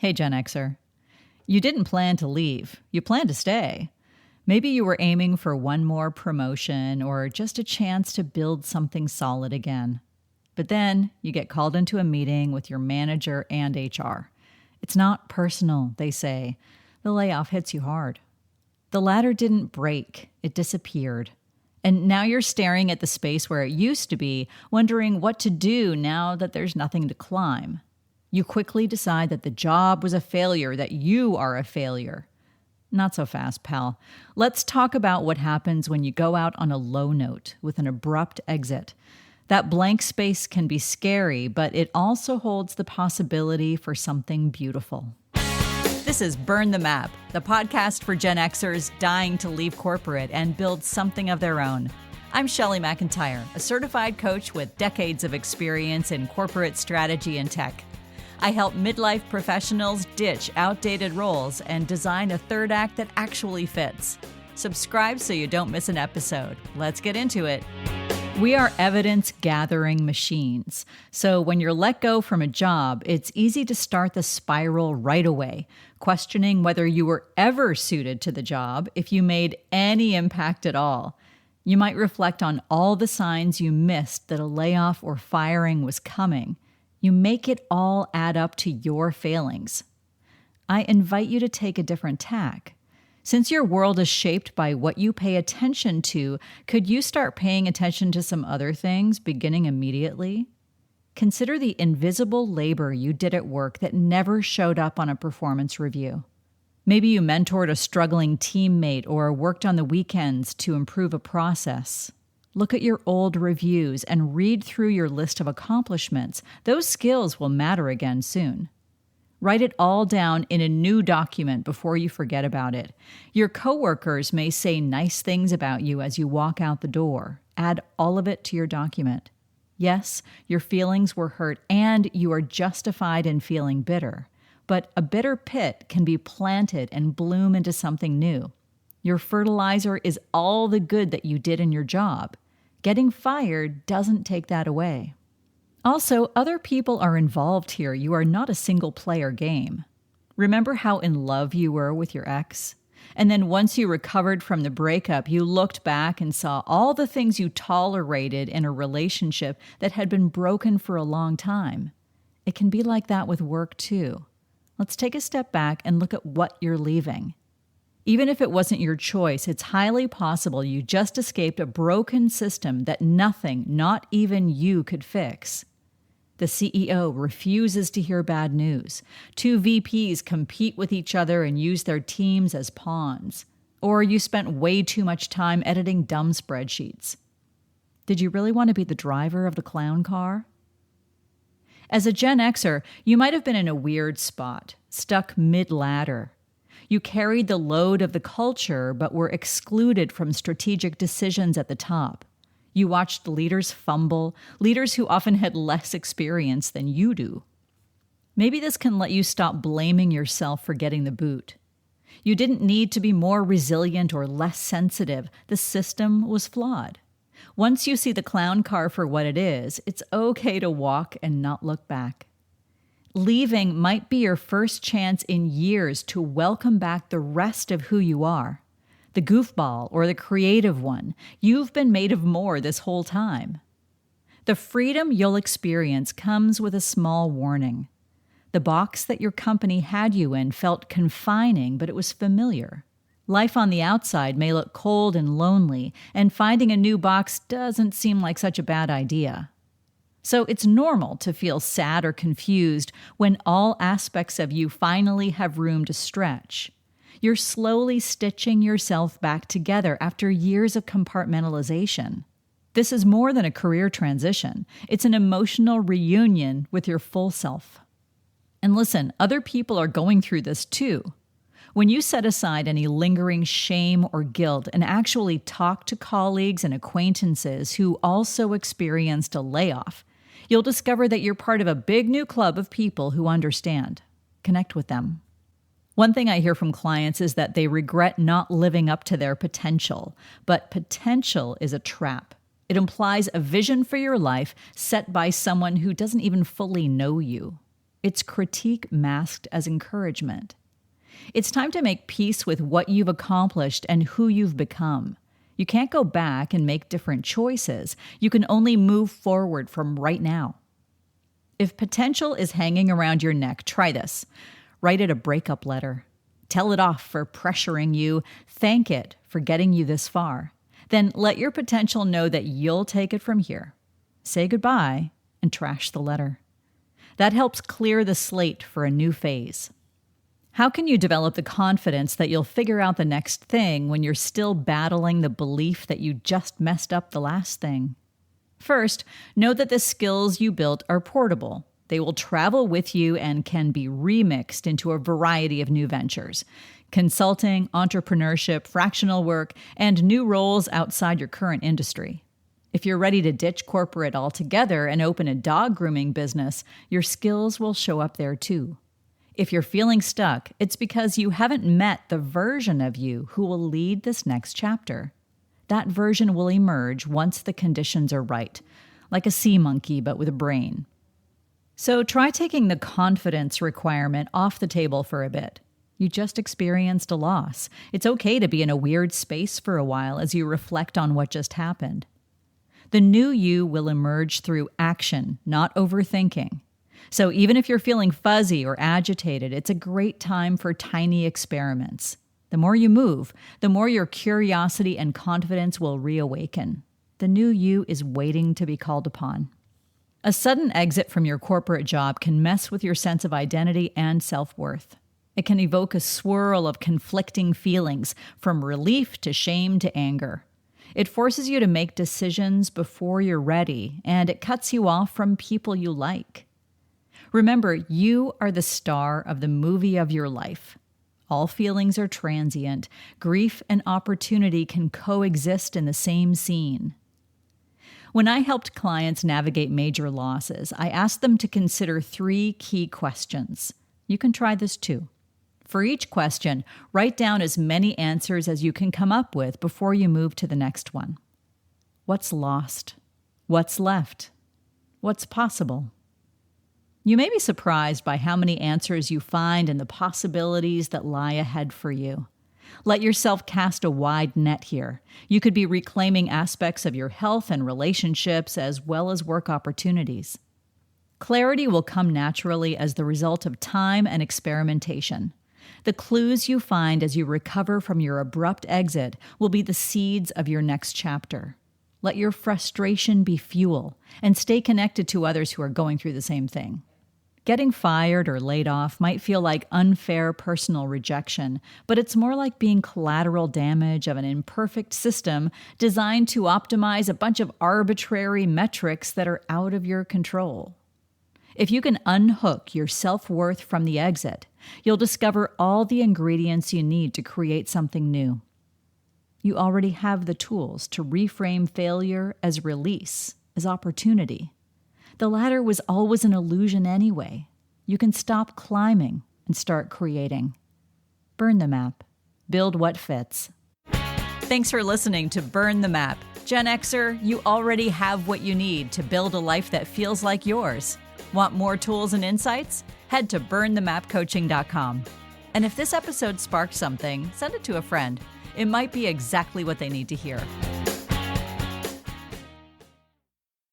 Hey, Gen Xer. You didn't plan to leave. You planned to stay. Maybe you were aiming for one more promotion or just a chance to build something solid again. But then you get called into a meeting with your manager and HR. It's not personal, they say. The layoff hits you hard. The ladder didn't break. It disappeared. And now you're staring at the space where it used to be, wondering what to do now that there's nothing to climb. You quickly decide that the job was a failure, that you are a failure. Not so fast, pal. Let's talk about what happens when you go out on a low note with an abrupt exit. That blank space can be scary, but it also holds the possibility for something beautiful. This is Burn the Map, the podcast for Gen Xers dying to leave corporate and build something of their own. I'm Shelley McIntyre, a certified coach with decades of experience in corporate strategy and tech. I help midlife professionals ditch outdated roles and design a third act that actually fits. Subscribe so you don't miss an episode. Let's get into it. We are evidence-gathering machines. So when you're let go from a job, it's easy to start the spiral right away, questioning whether you were ever suited to the job, if you made any impact at all. You might reflect on all the signs you missed that a layoff or firing was coming. You make it all add up to your failings. I invite you to take a different tack. Since your world is shaped by what you pay attention to, could you start paying attention to some other things beginning immediately? Consider the invisible labor you did at work that never showed up on a performance review. Maybe you mentored a struggling teammate or worked on the weekends to improve a process. Look at your old reviews and read through your list of accomplishments. Those skills will matter again soon. Write it all down in a new document before you forget about it. Your coworkers may say nice things about you as you walk out the door. Add all of it to your document. Yes, your feelings were hurt and you are justified in feeling bitter. But a bitter pit can be planted and bloom into something new. Your fertilizer is all the good that you did in your job. Getting fired doesn't take that away. Also, other people are involved here. You are not a single-player game. Remember how in love you were with your ex? And then once you recovered from the breakup, you looked back and saw all the things you tolerated in a relationship that had been broken for a long time. It can be like that with work, too. Let's take a step back and look at what you're leaving. Even if it wasn't your choice, it's highly possible you just escaped a broken system that nothing, not even you, could fix. The CEO refuses to hear bad news. 2 VPs compete with each other and use their teams as pawns. Or you spent way too much time editing dumb spreadsheets. Did you really want to be the driver of the clown car? As a Gen Xer, you might have been in a weird spot, stuck mid-ladder. You carried the load of the culture, but were excluded from strategic decisions at the top. You watched leaders fumble, leaders who often had less experience than you do. Maybe this can let you stop blaming yourself for getting the boot. You didn't need to be more resilient or less sensitive. The system was flawed. Once you see the clown car for what it is, it's okay to walk and not look back. Leaving might be your first chance in years to welcome back the rest of who you are. The goofball or the creative one. You've been made of more this whole time. The freedom you'll experience comes with a small warning. The box that your company had you in felt confining, but it was familiar. Life on the outside may look cold and lonely, and finding a new box doesn't seem like such a bad idea. So it's normal to feel sad or confused when all aspects of you finally have room to stretch. You're slowly stitching yourself back together after years of compartmentalization. This is more than a career transition. It's an emotional reunion with your full self. And listen, other people are going through this too. When you set aside any lingering shame or guilt and actually talk to colleagues and acquaintances who also experienced a layoff, you'll discover that you're part of a big new club of people who understand. Connect with them. One thing I hear from clients is that they regret not living up to their potential, but potential is a trap. It implies a vision for your life set by someone who doesn't even fully know you. It's critique masked as encouragement. It's time to make peace with what you've accomplished and who you've become. You can't go back and make different choices. You can only move forward from right now. If potential is hanging around your neck, try this. Write it a breakup letter. Tell it off for pressuring you. Thank it for getting you this far. Then let your potential know that you'll take it from here. Say goodbye and trash the letter. That helps clear the slate for a new phase. How can you develop the confidence that you'll figure out the next thing when you're still battling the belief that you just messed up the last thing? First, know that the skills you built are portable. They will travel with you and can be remixed into a variety of new ventures. Consulting, entrepreneurship, fractional work, and new roles outside your current industry. If you're ready to ditch corporate altogether and open a dog grooming business, your skills will show up there too. If you're feeling stuck, it's because you haven't met the version of you who will lead this next chapter. That version will emerge once the conditions are right, like a sea monkey but with a brain. So try taking the confidence requirement off the table for a bit. You just experienced a loss. It's okay to be in a weird space for a while as you reflect on what just happened. The new you will emerge through action, not overthinking. So even if you're feeling fuzzy or agitated, it's a great time for tiny experiments. The more you move, the more your curiosity and confidence will reawaken. The new you is waiting to be called upon. A sudden exit from your corporate job can mess with your sense of identity and self-worth. It can evoke a swirl of conflicting feelings, from relief to shame to anger. It forces you to make decisions before you're ready, and it cuts you off from people you like. Remember, you are the star of the movie of your life. All feelings are transient. Grief and opportunity can coexist in the same scene. When I helped clients navigate major losses, I asked them to consider 3 key questions. You can try this too. For each question, write down as many answers as you can come up with before you move to the next one. What's lost? What's left? What's possible? You may be surprised by how many answers you find and the possibilities that lie ahead for you. Let yourself cast a wide net here. You could be reclaiming aspects of your health and relationships as well as work opportunities. Clarity will come naturally as the result of time and experimentation. The clues you find as you recover from your abrupt exit will be the seeds of your next chapter. Let your frustration be fuel, and stay connected to others who are going through the same thing. Getting fired or laid off might feel like unfair personal rejection, but it's more like being collateral damage of an imperfect system designed to optimize a bunch of arbitrary metrics that are out of your control. If you can unhook your self-worth from the exit, you'll discover all the ingredients you need to create something new. You already have the tools to reframe failure as release, as opportunity. The ladder was always an illusion anyway. You can stop climbing and start creating. Burn the map. Build what fits. Thanks for listening to Burn the Map. Gen Xer, you already have what you need to build a life that feels like yours. Want more tools and insights? Head to burnthemapcoaching.com. And if this episode sparked something, send it to a friend. It might be exactly what they need to hear.